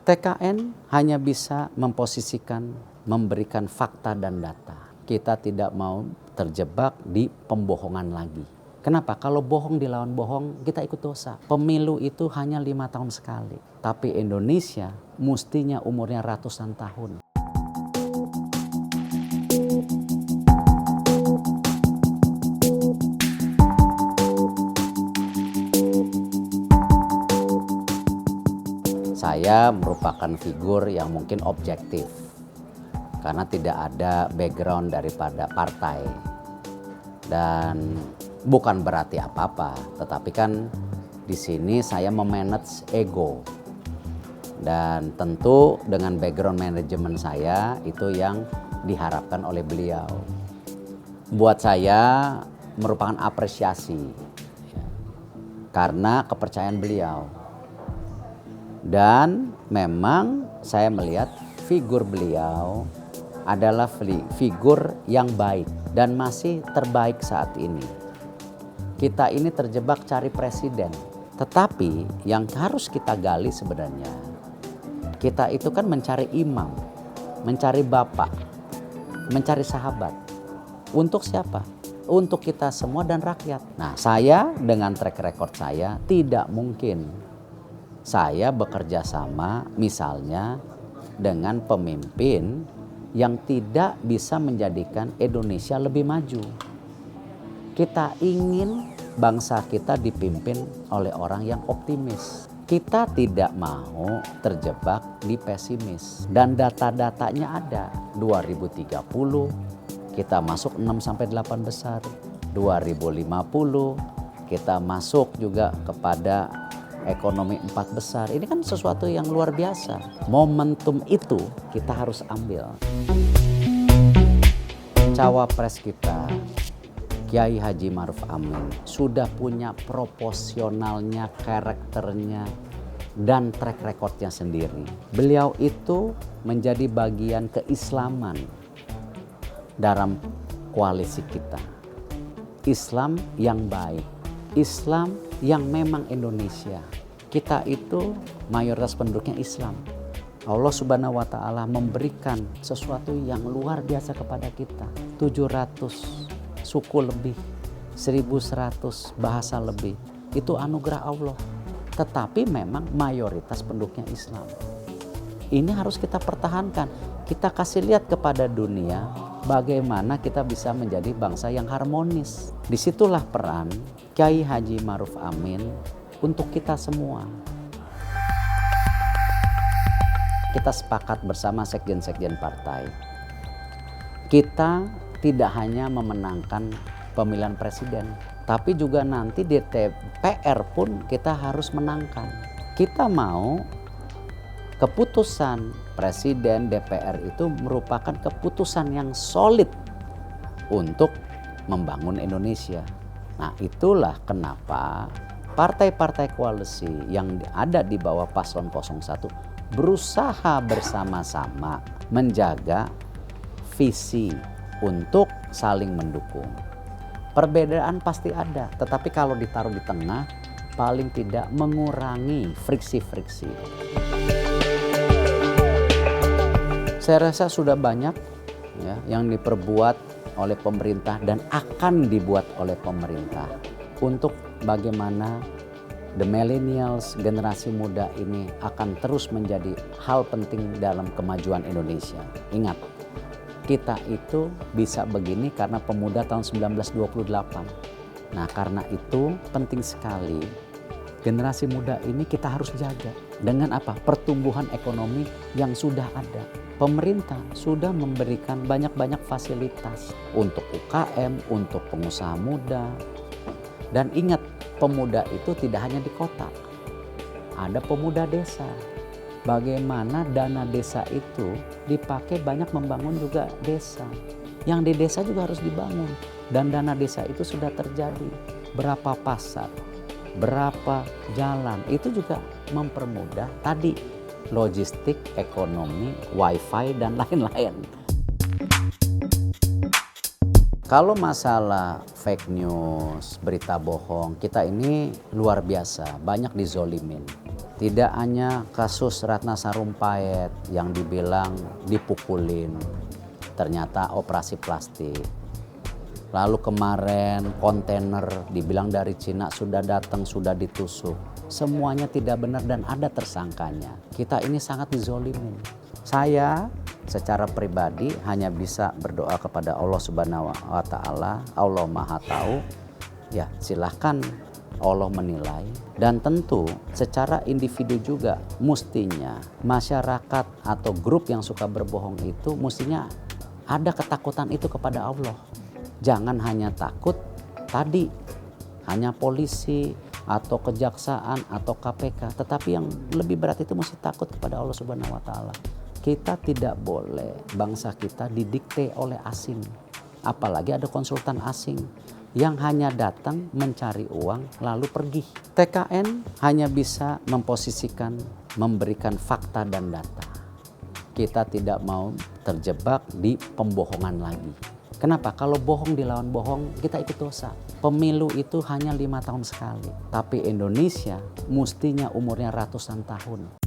TKN hanya bisa memposisikan, memberikan fakta dan data. Kita tidak mau terjebak di pembohongan lagi. Kenapa? Kalau bohong dilawan bohong, kita ikut dosa. Pemilu itu hanya 5 tahun sekali. Tapi Indonesia mestinya umurnya ratusan tahun. Saya merupakan figur yang mungkin objektif karena tidak ada background daripada partai dan bukan berarti apa-apa, tetapi kan di sini saya memanage ego dan tentu dengan background manajemen saya itu yang diharapkan oleh beliau. Buat saya merupakan apresiasi karena kepercayaan beliau. Dan memang saya melihat figur beliau adalah figur yang baik dan masih terbaik saat ini. Kita ini terjebak cari presiden, tetapi yang harus kita gali sebenarnya, kita itu kan mencari imam, mencari bapak, mencari sahabat. Untuk siapa? Untuk kita semua dan rakyat. Nah, saya dengan track record saya tidak mungkin saya bekerja sama misalnya dengan pemimpin yang tidak bisa menjadikan Indonesia lebih maju. Kita ingin bangsa kita dipimpin oleh orang yang optimis. Kita tidak mau terjebak di pesimis. Dan data-datanya ada. 2030 kita masuk 6-8 besar. 2050 kita masuk juga kepada ekonomi 4 besar. Ini kan sesuatu yang luar biasa. Momentum itu kita harus ambil. Cawapres kita, Kiai Haji Ma'ruf Amin, sudah punya proporsionalnya, karakternya, dan track recordnya sendiri. Beliau itu menjadi bagian keislaman dalam koalisi kita. Islam yang baik, Islam yang memang Indonesia. Kita itu mayoritas penduduknya Islam. Allah Subhanahu wa Ta'ala memberikan sesuatu yang luar biasa kepada kita. 700 suku lebih, 1100 bahasa lebih. Itu anugerah Allah. Tetapi memang mayoritas penduduknya Islam. Ini harus kita pertahankan. Kita kasih lihat kepada dunia bagaimana kita bisa menjadi bangsa yang harmonis. Disitulah peran Kiai Haji Ma'ruf Amin untuk kita semua. Kita sepakat bersama sekjen-sekjen partai. Kita tidak hanya memenangkan pemilihan presiden, tapi juga nanti di DPR pun kita harus menangkan. Kita mau keputusan presiden DPR itu merupakan keputusan yang solid untuk membangun Indonesia. Nah, itulah kenapa partai-partai koalisi yang ada di bawah paslon 01 berusaha bersama-sama menjaga visi untuk saling mendukung. Perbedaan pasti ada, tetapi kalau ditaruh di tengah paling tidak mengurangi friksi-friksi. Saya rasa sudah banyak ya, yang diperbuat oleh pemerintah dan akan dibuat oleh pemerintah untuk bagaimana the millennials, generasi muda ini akan terus menjadi hal penting dalam kemajuan Indonesia. Ingat, kita itu bisa begini karena pemuda tahun 1928. Nah, karena itu penting sekali generasi muda ini kita harus jaga. Dengan apa? Pertumbuhan ekonomi yang sudah ada. Pemerintah sudah memberikan banyak-banyak fasilitas untuk UKM, untuk pengusaha muda. Dan ingat, pemuda itu tidak hanya di kota. Ada pemuda desa. Bagaimana dana desa itu dipakai banyak membangun juga desa. Yang di desa juga harus dibangun. Dan dana desa itu sudah terjadi. Berapa pasar, berapa jalan, itu juga mempermudah tadi logistik, ekonomi, wifi, dan lain-lain. Kalau masalah fake news, berita bohong, kita ini luar biasa, banyak dizolimin. Tidak hanya kasus Ratna Sarumpait yang dibilang dipukulin, ternyata operasi plastik. Lalu kemarin kontainer dibilang dari Cina sudah datang, sudah ditusuk. Semuanya tidak benar dan ada tersangkanya. Kita ini sangat dizolimin. Saya secara pribadi hanya bisa berdoa kepada Allah Subhanahu wa Ta'ala. Allah Maha Tahu. Ya, silahkan Allah menilai. Dan tentu secara individu juga mestinya masyarakat atau grup yang suka berbohong itu mestinya ada ketakutan itu kepada Allah. Jangan hanya takut tadi hanya polisi atau kejaksaan atau KPK, tetapi yang lebih berat itu mesti takut kepada Allah Subhanahu wa Ta'ala. Kita tidak boleh bangsa kita didikte oleh asing, apalagi ada konsultan asing yang hanya datang mencari uang lalu pergi. TKN hanya bisa memposisikan, memberikan fakta dan data. Kita tidak mau terjebak di pembohongan lagi. Kenapa? Kalau bohong dilawan bohong, kita ikut dosa. Pemilu itu hanya 5 tahun sekali. Tapi Indonesia mestinya umurnya ratusan tahun.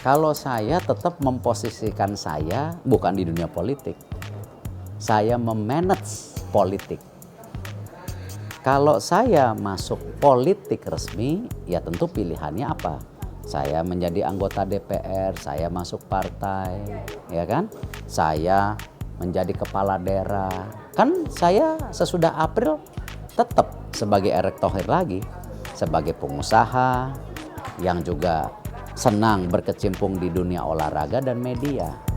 Kalau saya tetap memposisikan saya bukan di dunia politik. Saya memanage politik. Kalau saya masuk politik resmi, ya tentu pilihannya apa? Saya menjadi anggota DPR, saya masuk partai, ya kan? Saya menjadi kepala daerah. Kan saya sesudah April tetap sebagai Erick Thohir lagi, sebagai pengusaha yang juga senang berkecimpung di dunia olahraga dan media.